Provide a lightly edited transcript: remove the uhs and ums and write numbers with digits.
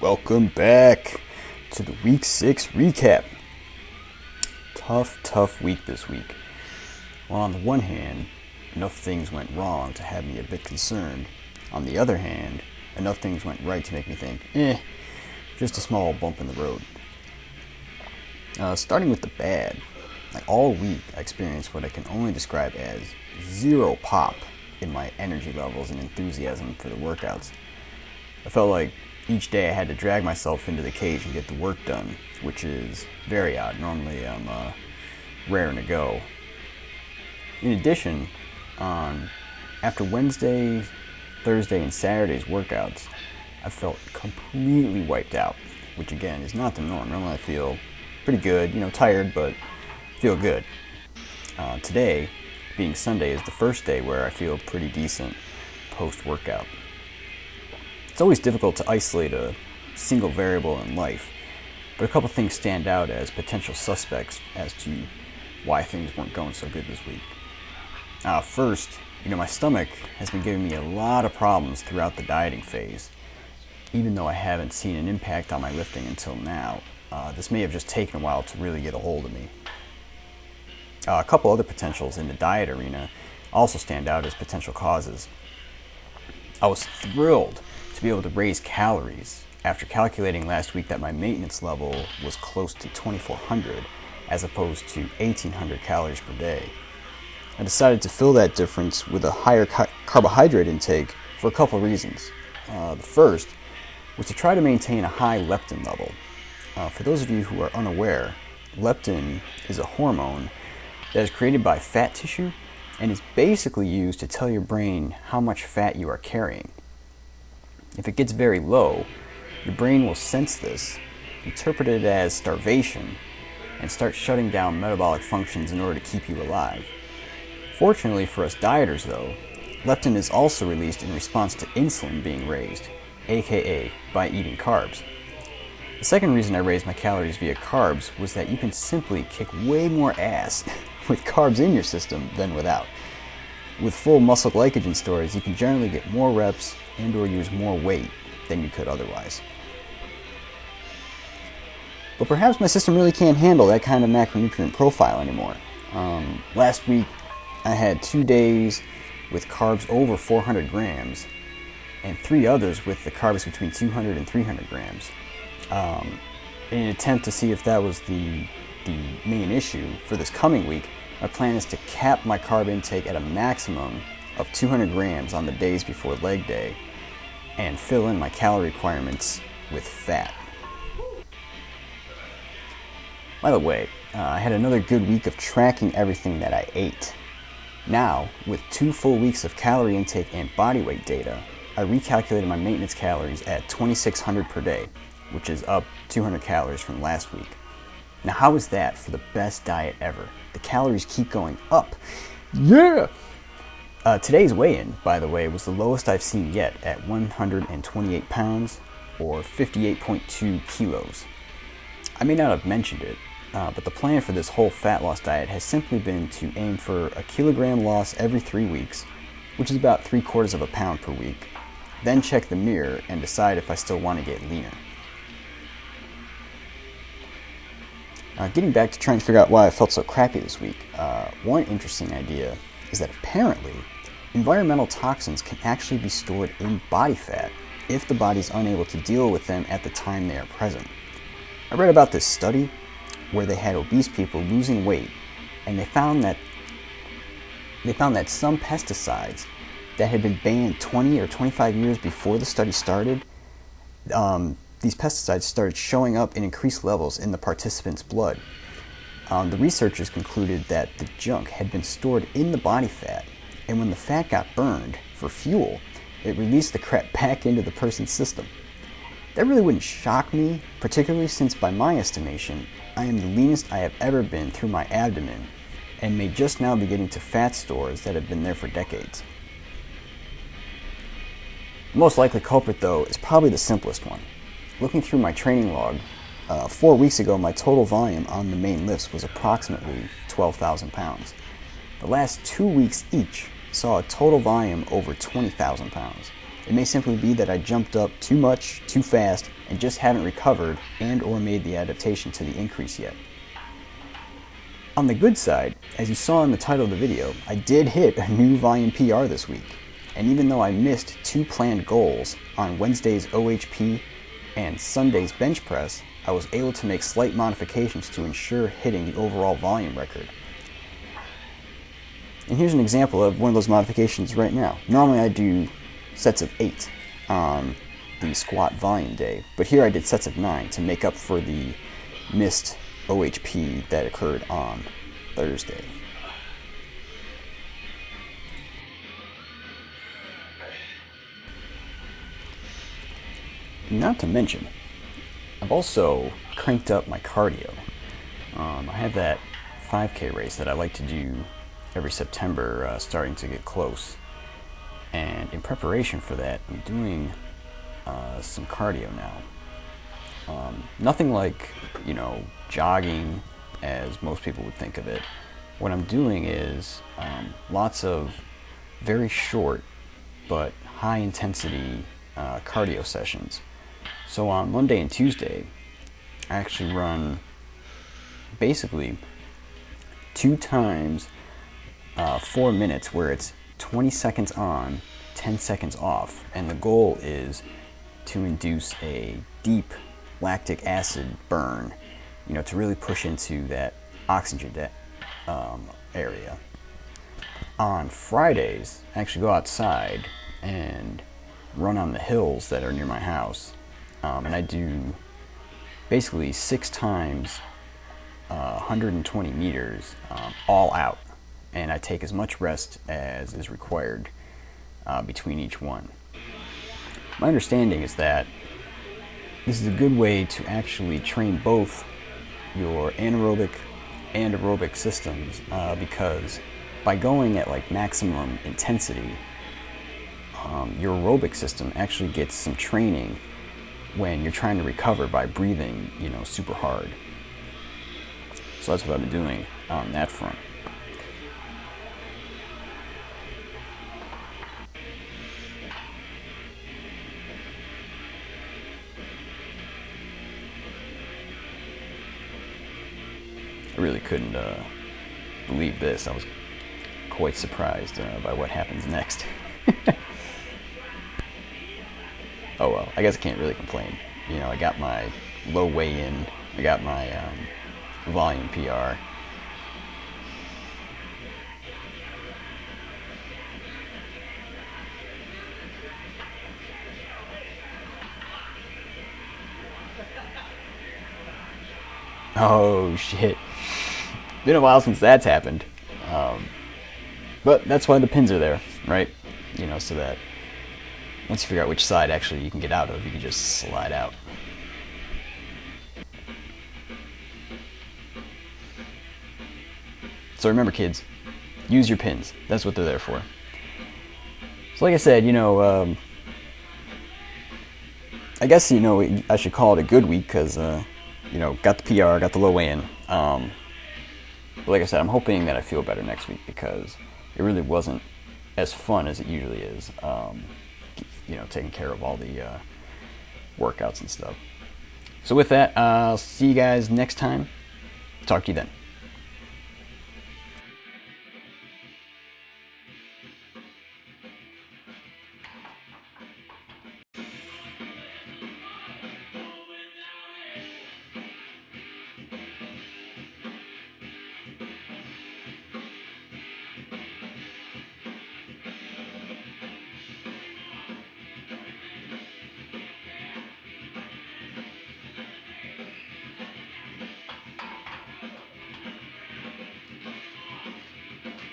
Welcome back to the Week 6 recap. Tough week this week. Well, on the one hand, enough things went wrong to have me a bit concerned. On the other hand, enough things went right to make me think, just a small bump in the road. Starting with the bad, all week I experienced what I can only describe as zero pop in my energy levels and enthusiasm for the workouts. I felt like each day I had to drag myself into the cage and get the work done, which is very odd. Normally I'm raring to go. In addition, after Wednesday, Thursday, and Saturday's workouts, I felt completely wiped out, which again is not the norm. Normally I feel pretty good, tired, but feel good. Today, being Sunday, is the first day where I feel pretty decent post-workout. It's always difficult to isolate a single variable in life, but a couple things stand out as potential suspects as to why things weren't going so good this week. First, my stomach has been giving me a lot of problems throughout the dieting phase. Even though I haven't seen an impact on my lifting until now, this may have just taken a while to really get a hold of me. A couple other potentials in the diet arena also stand out as potential causes. I was thrilled to be able to raise calories after calculating last week that my maintenance level was close to 2,400 as opposed to 1,800 calories per day. I decided to fill that difference with a higher carbohydrate intake for a couple of reasons. The first was to try to maintain a high leptin level. For those of you who are unaware, leptin is a hormone that is created by fat tissue and is basically used to tell your brain how much fat you are carrying. If it gets very low, your brain will sense this, interpret it as starvation, and start shutting down metabolic functions in order to keep you alive. Fortunately for us dieters though, leptin is also released in response to insulin being raised, aka by eating carbs. The second reason I raised my calories via carbs was that you can simply kick way more ass with carbs in your system than without. With full muscle glycogen stores, you can generally get more reps and or use more weight than you could otherwise. But perhaps my system really can't handle that kind of macronutrient profile anymore. Last week, I had 2 days with carbs over 400 grams and 3 others with the carbs between 200 and 300 grams. In an attempt to see if that was the main issue for this coming week, my plan is to cap my carb intake at a maximum of 200 grams on the days before leg day and fill in my calorie requirements with fat. By the way, I had another good week of tracking everything that I ate. Now, with 2 full weeks of calorie intake and body weight data, I recalculated my maintenance calories at 2,600 per day, which is up 200 calories from last week. Now, how is that for the best diet ever? The calories keep going up. Yeah! Today's weigh-in, by the way, was the lowest I've seen yet at 128 pounds or 58.2 kilos. I may not have mentioned it, but the plan for this whole fat loss diet has simply been to aim for a kilogram loss every 3 weeks, which is about 3/4 of a pound per week, then check the mirror and decide if I still want to get leaner. Getting back to trying to figure out why I felt so crappy this week, one interesting idea is that apparently environmental toxins can actually be stored in body fat if the body is unable to deal with them at the time they are present. I read about this study where they had obese people losing weight, and they found that some pesticides that had been banned 20 or 25 years before the study started, these pesticides started showing up in increased levels in the participants' blood. The researchers concluded that the junk had been stored in the body fat, and when the fat got burned for fuel, it released the crap back into the person's system. That really wouldn't shock me, particularly since by my estimation, I am the leanest I have ever been through my abdomen, and may just now be getting to fat stores that have been there for decades. The most likely culprit, though, is probably the simplest one. Looking through my training log, 4 weeks ago my total volume on the main lifts was approximately 12,000 pounds. The last 2 weeks each saw a total volume over 20,000 pounds. It may simply be that I jumped up too much, too fast, and just haven't recovered and or made the adaptation to the increase yet. On the good side, as you saw in the title of the video, I did hit a new volume PR this week. And even though I missed 2 planned goals on Wednesday's OHP and Sunday's bench press, I was able to make slight modifications to ensure hitting the overall volume record. And here's an example of one of those modifications right now. Normally I do sets of 8 on the squat volume day, but here I did sets of 9 to make up for the missed OHP that occurred on Thursday. Not to mention, I've also cranked up my cardio. I have that 5K race that I like to do every September, starting to get close. And in preparation for that, I'm doing some cardio now. Nothing like, jogging as most people would think of it. What I'm doing is lots of very short but high intensity cardio sessions. So on Monday and Tuesday, I actually run basically 2 times 4 minutes where it's 20 seconds on, 10 seconds off, and the goal is to induce a deep lactic acid burn, to really push into that oxygen area. On Fridays, I actually go outside and run on the hills that are near my house, and I do basically 6 times 120 meters all out, and I take as much rest as is required between each one. My understanding is that this is a good way to actually train both your anaerobic and aerobic systems, because by going at like maximum intensity, your aerobic system actually gets some training when you're trying to recover by breathing, super hard. So that's what I've been doing on that front. I really couldn't believe this. I was quite surprised by what happens next. Oh well, I guess I can't really complain. I got my low weigh-in, I got my volume PR. Oh shit. Been a while since that's happened. But that's why the pins are there, right? So that once you figure out which side actually you can get out of, you can just slide out. So remember, kids, use your pins. That's what they're there for. So like I said, I guess, I should call it a good week because, got the PR, got the low weigh-in. But like I said, I'm hoping that I feel better next week because it really wasn't as fun as it usually is, taking care of all the workouts and stuff. So with that, I'll see you guys next time. Talk to you then.